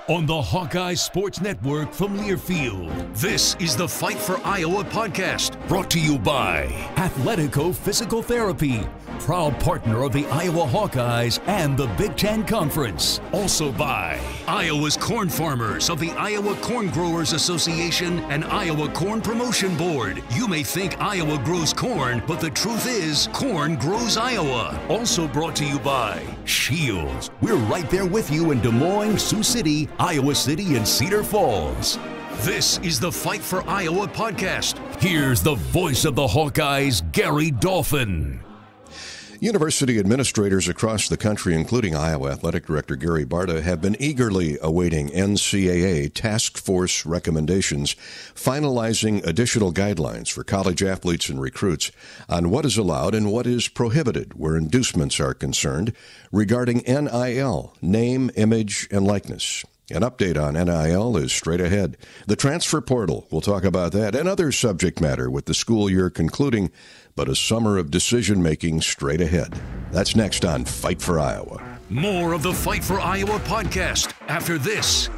on the Hawkeyes Sports Network from Learfield. This is the Fight for Iowa podcast, brought to you by Athletico Physical Therapy, proud partner of the Iowa Hawkeyes and the Big Ten Conference. Also by Iowa's corn farmers of the Iowa Corn Growers Association and Iowa Corn Promotion Board. You may think Iowa grows corn, but the truth is corn grows Iowa. Also brought to you by Shields. We're right there with you in Des Moines, Sioux City, Iowa City, and Cedar Falls. This is the Fight for Iowa podcast. Here's the voice of the Hawkeyes, Gary Dolphin. University administrators across the country, including Iowa Athletic Director Gary Barta, have been eagerly awaiting NCAA task force recommendations, finalizing additional guidelines for college athletes and recruits on what is allowed and what is prohibited where inducements are concerned regarding NIL, name, image, and likeness. An update on NIL is straight ahead. The transfer portal, we'll talk about that, and other subject matter with the school year concluding, but a summer of decision-making straight ahead. That's next on Fight for Iowa. More of the Fight for Iowa podcast after this.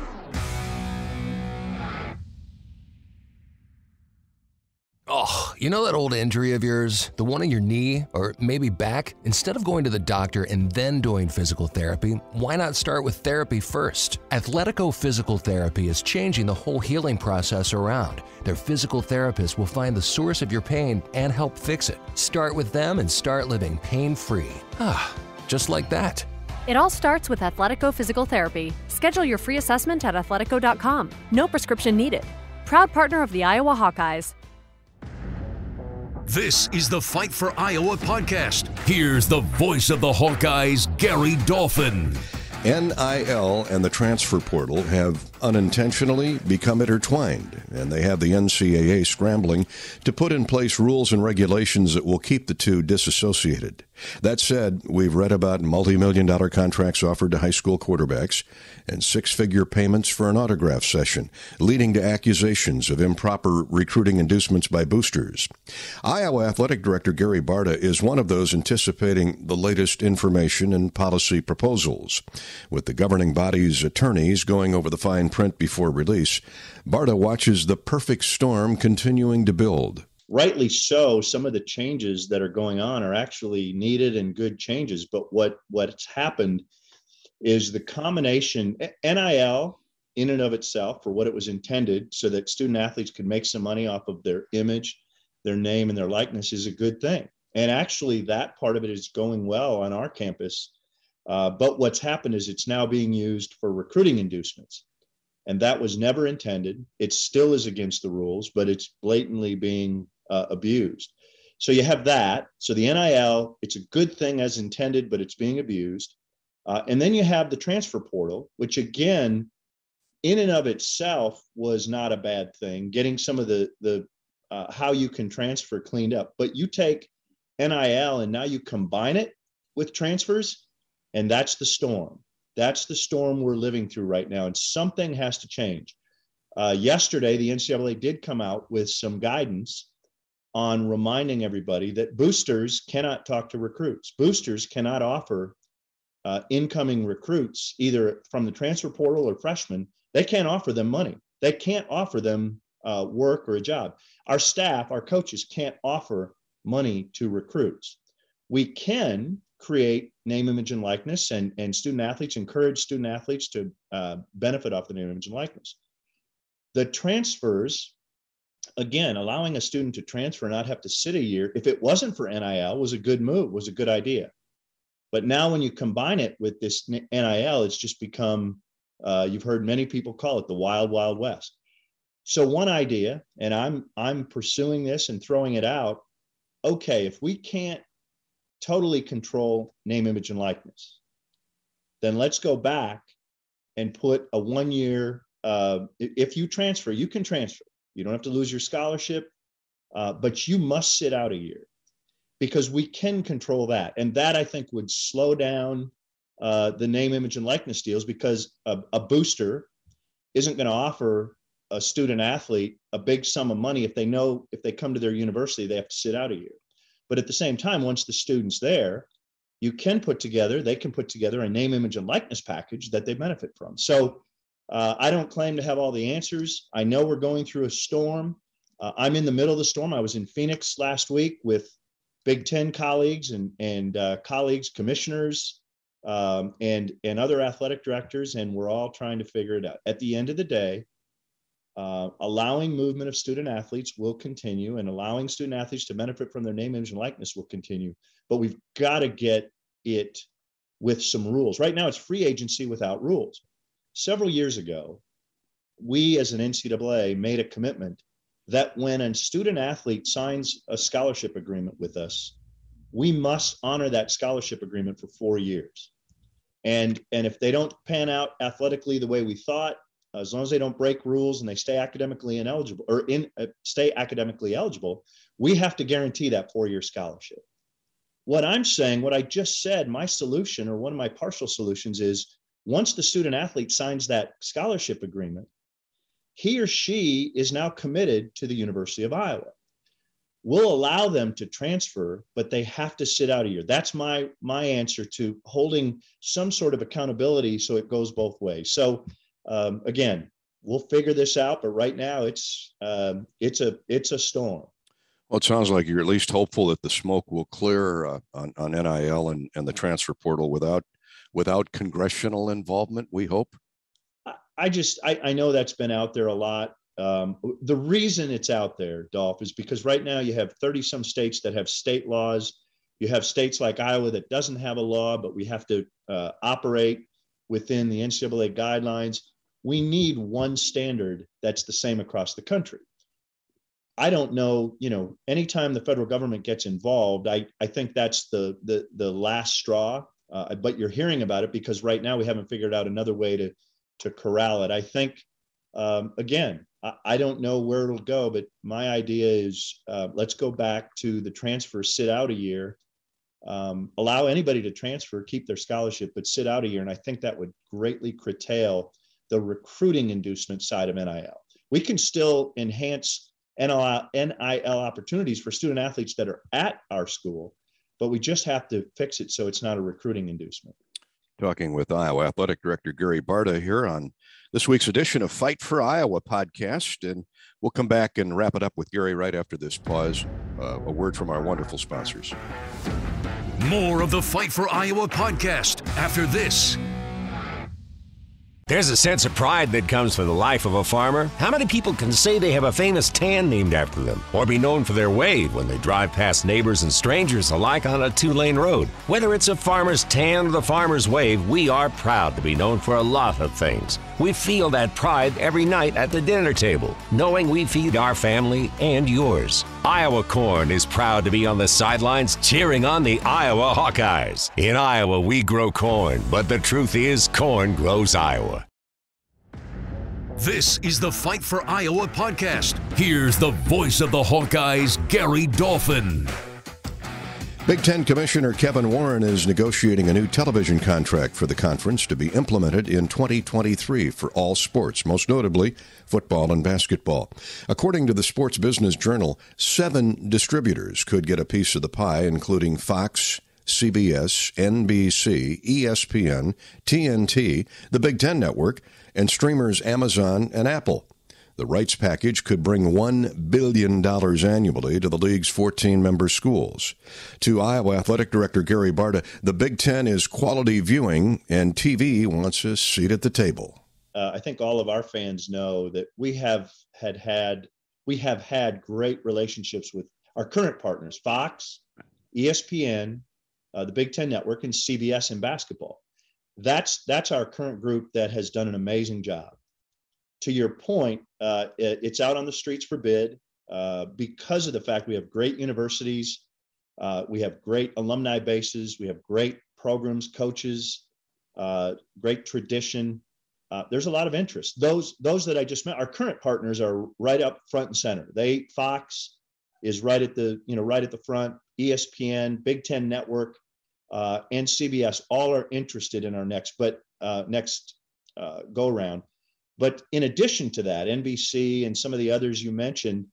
Oh, you know that old injury of yours? The one in your knee or maybe back? Instead of going to the doctor and then doing physical therapy, why not start with therapy first? Athletico Physical Therapy is changing the whole healing process around. Their physical therapists will find the source of your pain and help fix it. Start with them and start living pain-free. Just like that. It all starts with Athletico Physical Therapy. Schedule your free assessment at athletico.com. No prescription needed. Proud partner of the Iowa Hawkeyes. This is the Fight for Iowa podcast. Here's the voice of the Hawkeyes, Gary Dolphin. NIL and the transfer portal have unintentionally become intertwined, and they have the NCAA scrambling to put in place rules and regulations that will keep the two disassociated. That said, we've read about multi-million-dollar contracts offered to high school quarterbacks and six-figure payments for an autograph session, leading to accusations of improper recruiting inducements by boosters. Iowa Athletic Director Gary Barta is one of those anticipating the latest information and policy proposals. With the governing body's attorneys going over the fine print before release, Barta watches the perfect storm continuing to build. Rightly so, some of the changes that are going on are actually needed and good changes. But what's happened is the combination, NIL in and of itself, for what it was intended, so that student athletes could make some money off of their image, their name, and their likeness, is a good thing. And actually, that part of it is going well on our campus. But what's happened is it's now being used for recruiting inducements. And that was never intended. It still is against the rules, but it's blatantly being abused. So you have that. So the NIL, it's a good thing as intended, but it's being abused. And then you have the transfer portal, which again, in and of itself was not a bad thing, getting some of the how you can transfer cleaned up. But you take NIL and now you combine it with transfers, and that's the storm. That's the storm we're living through right now, and something has to change. Yesterday, the NCAA did come out with some guidance on reminding everybody that boosters cannot talk to recruits. Boosters cannot offer incoming recruits, either from the transfer portal or freshmen. They can't offer them money. They can't offer them work or a job. Our staff, our coaches can't offer money to recruits. We can create name, image, and likeness, and student athletes, encourage student athletes to benefit off the name, image, and likeness. The transfers, again, allowing a student to transfer and not have to sit a year, if it wasn't for NIL, was a good move, was a good idea. But now when you combine it with this NIL, it's just become, you've heard many people call it the wild, wild west. So one idea, and I'm pursuing this and throwing it out, okay, if we can't totally control name, image, and likeness, then let's go back and put a 1 year, if you transfer, you can transfer. You don't have to lose your scholarship, but you must sit out a year, because we can control that. And that, I think, would slow down the name, image, and likeness deals, because a booster isn't going to offer a student athlete a big sum of money if they know if they come to their university, they have to sit out a year. But at the same time, once the student's there, they can put together a name, image, and likeness package that they benefit from. So I don't claim to have all the answers. I know we're going through a storm. I'm in the middle of the storm. I was in Phoenix last week with Big Ten colleagues and colleagues, commissioners, and other athletic directors, and we're all trying to figure it out. At the end of the day, allowing movement of student athletes will continue, and allowing student athletes to benefit from their name, image, and likeness will continue. But we've got to get it with some rules. Right now, it's free agency without rules. Several years ago, we as an NCAA made a commitment that when a student athlete signs a scholarship agreement with us, we must honor that scholarship agreement for 4 years. And if they don't pan out athletically the way we thought, as long as they don't break rules and they stay academically ineligible or stay academically eligible, we have to guarantee that 4-year scholarship. What I'm saying, what I just said, my solution or one of my partial solutions is once the student athlete signs that scholarship agreement, he or she is now committed to the University of Iowa. We'll allow them to transfer, but they have to sit out a year. That's my answer to holding some sort of accountability so it goes both ways. So again, we'll figure this out, but right now it's a storm. Well, it sounds like you're at least hopeful that the smoke will clear on NIL and the transfer portal without congressional involvement, we hope. I know that's been out there a lot. The reason it's out there, Dolph, is because right now you have 30 some states that have state laws. You have states like Iowa that doesn't have a law, but we have to operate within the NCAA guidelines. We need one standard that's the same across the country. I don't know, anytime the federal government gets involved, I think that's the last straw, but you're hearing about it because right now we haven't figured out another way to corral it. I think, again, I don't know where it'll go, but my idea is let's go back to the transfer, sit out a year, allow anybody to transfer, keep their scholarship, but sit out a year. And I think that would greatly curtail the recruiting inducement side of NIL. We can still enhance NIL opportunities for student athletes that are at our school, but we just have to fix it so it's not a recruiting inducement. Talking with Iowa Athletic Director Gary Barta here on this week's edition of Fight for Iowa podcast. And we'll come back and wrap it up with Gary right after this pause. A word from our wonderful sponsors. More of the Fight for Iowa podcast after this. There's a sense of pride that comes from the life of a farmer. How many people can say they have a famous tan named after them, or be known for their wave when they drive past neighbors and strangers alike on a 2-lane road? Whether it's a farmer's tan or the farmer's wave, we are proud to be known for a lot of things. We feel that pride every night at the dinner table, knowing we feed our family and yours. Iowa Corn is proud to be on the sidelines cheering on the Iowa Hawkeyes. In Iowa, we grow corn, but the truth is corn grows Iowa. This is the Fight for Iowa podcast. Here's the voice of the Hawkeyes, Gary Dolphin. Big Ten Commissioner Kevin Warren is negotiating a new television contract for the conference to be implemented in 2023 for all sports, most notably football and basketball. According to the Sports Business Journal, 7 distributors could get a piece of the pie, including Fox, CBS, NBC, ESPN, TNT, the Big Ten Network, and streamers Amazon and Apple. The rights package could bring $1 billion annually to the league's 14-member schools. To Iowa Athletic Director Gary Barta, the Big Ten is quality viewing, and TV wants a seat at the table. I think all of our fans know that we have had great relationships with our current partners, Fox, ESPN, the Big Ten Network, and CBS in basketball. That's our current group that has done an amazing job. To your point, it's out on the streets for bid because of the fact we have great universities, we have great alumni bases, we have great programs, coaches, great tradition. There's a lot of interest. Those that I just met, our current partners are right up front and center. Fox is right at the front. ESPN, Big Ten Network, and CBS all are interested in our next go round. But in addition to that, NBC and some of the others you mentioned,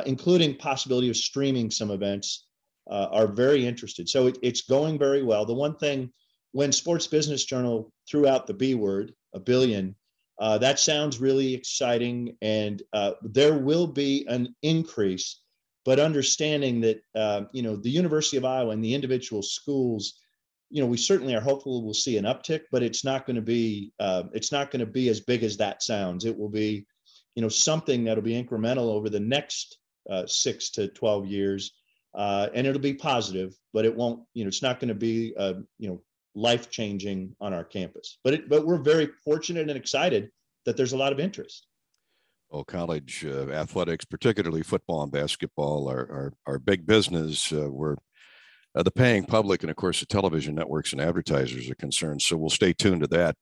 including possibility of streaming some events, are very interested. So it's going very well. The one thing, when Sports Business Journal threw out the B word, $1 billion, That sounds really exciting, and there will be an increase, but understanding that, the University of Iowa and the individual schools, we certainly are hopeful we'll see an uptick, but it's not going to be as big as that sounds. It will be, something that'll be incremental over the next 6 to 12 years, and it'll be positive, but it won't, it's not going to be, life-changing on our campus. But we're very fortunate and excited that there's a lot of interest. Well, college athletics, particularly football and basketball, are big business where the paying public and, of course, the television networks and advertisers are concerned. So we'll stay tuned to that.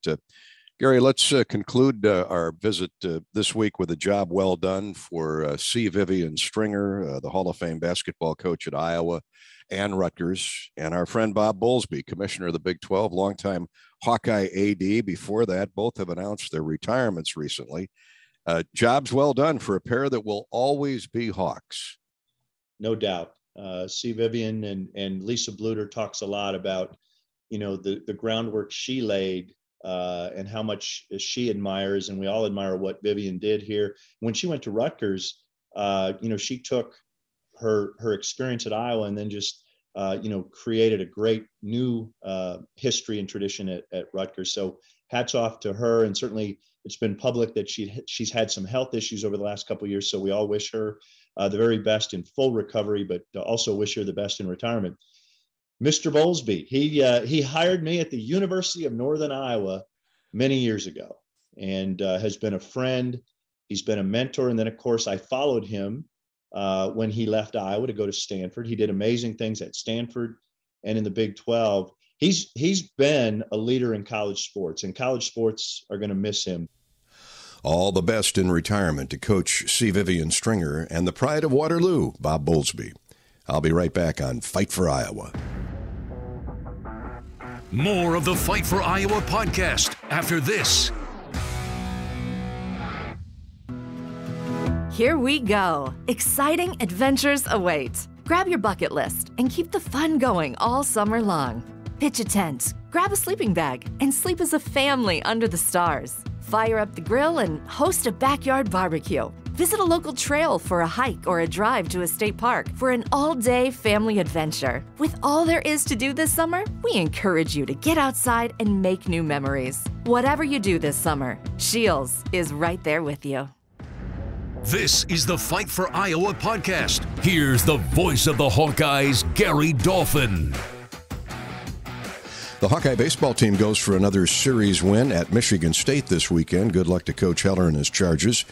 Gary, let's conclude our visit this week with a job well done for C. Vivian Stringer, the Hall of Fame basketball coach at Iowa and Rutgers, and our friend Bob Bowlesby, commissioner of the Big 12, longtime Hawkeye AD. Before that, both have announced their retirements recently. Jobs well done for a pair that will always be Hawks. No doubt. C. Vivian and Lisa Bluter talks a lot about, the groundwork she laid and how much she admires, and we all admire what Vivian did here. When she went to Rutgers, she took her experience at Iowa and then just, created a great new history and tradition at Rutgers. So hats off to her. And certainly it's been public that she's had some health issues over the last couple of years. So we all wish her the very best in full recovery, but also wish her the best in retirement. Mr. Bowlesby, he hired me at the University of Northern Iowa many years ago and has been a friend. He's been a mentor. And then, of course, I followed him when he left Iowa to go to Stanford. He did amazing things at Stanford and in the Big 12. He's been a leader in college sports, and college sports are going to miss him. All the best in retirement to Coach C. Vivian Stringer and the pride of Waterloo, Bob Bowlesby. I'll be right back on Fight for Iowa. More of the Fight for Iowa podcast after this. Here we go. Exciting adventures await. Grab your bucket list and keep the fun going all summer long. Pitch a tent, grab a sleeping bag, and sleep as a family under the stars. Fire up the grill and host a backyard barbecue. Visit a local trail for a hike or a drive to a state park for an all-day family adventure. With all there is to do this summer, we encourage you to get outside and make new memories. Whatever you do this summer, Shields is right there with you. This is the Fight for Iowa podcast. Here's the voice of the Hawkeyes, Gary Dolphin. The Hawkeye baseball team goes for another series win at Michigan State this weekend. Good luck to Coach Heller and his Chargers.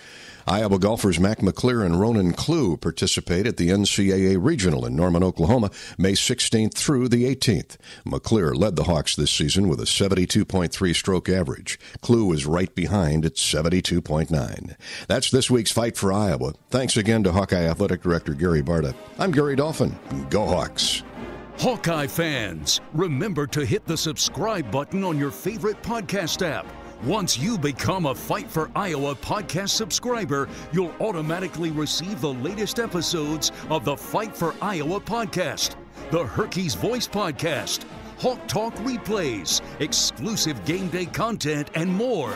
Iowa golfers Mac McClure and Ronan Klue participate at the NCAA Regional in Norman, Oklahoma, May 16th through the 18th. McClure led the Hawks this season with a 72.3 stroke average. Klue is right behind at 72.9. That's this week's Fight for Iowa. Thanks again to Hawkeye Athletic Director Gary Barta. I'm Gary Dolphin. Go Hawks. Hawkeye fans, remember to hit the subscribe button on your favorite podcast app. Once you become a Fight for Iowa podcast subscriber, you'll automatically receive the latest episodes of the Fight for Iowa podcast, the Hawkeyes Voice podcast, Hawk Talk replays, exclusive game day content, and more.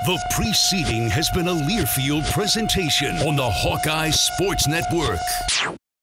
The preceding has been a Learfield presentation on the Hawkeye Sports Network.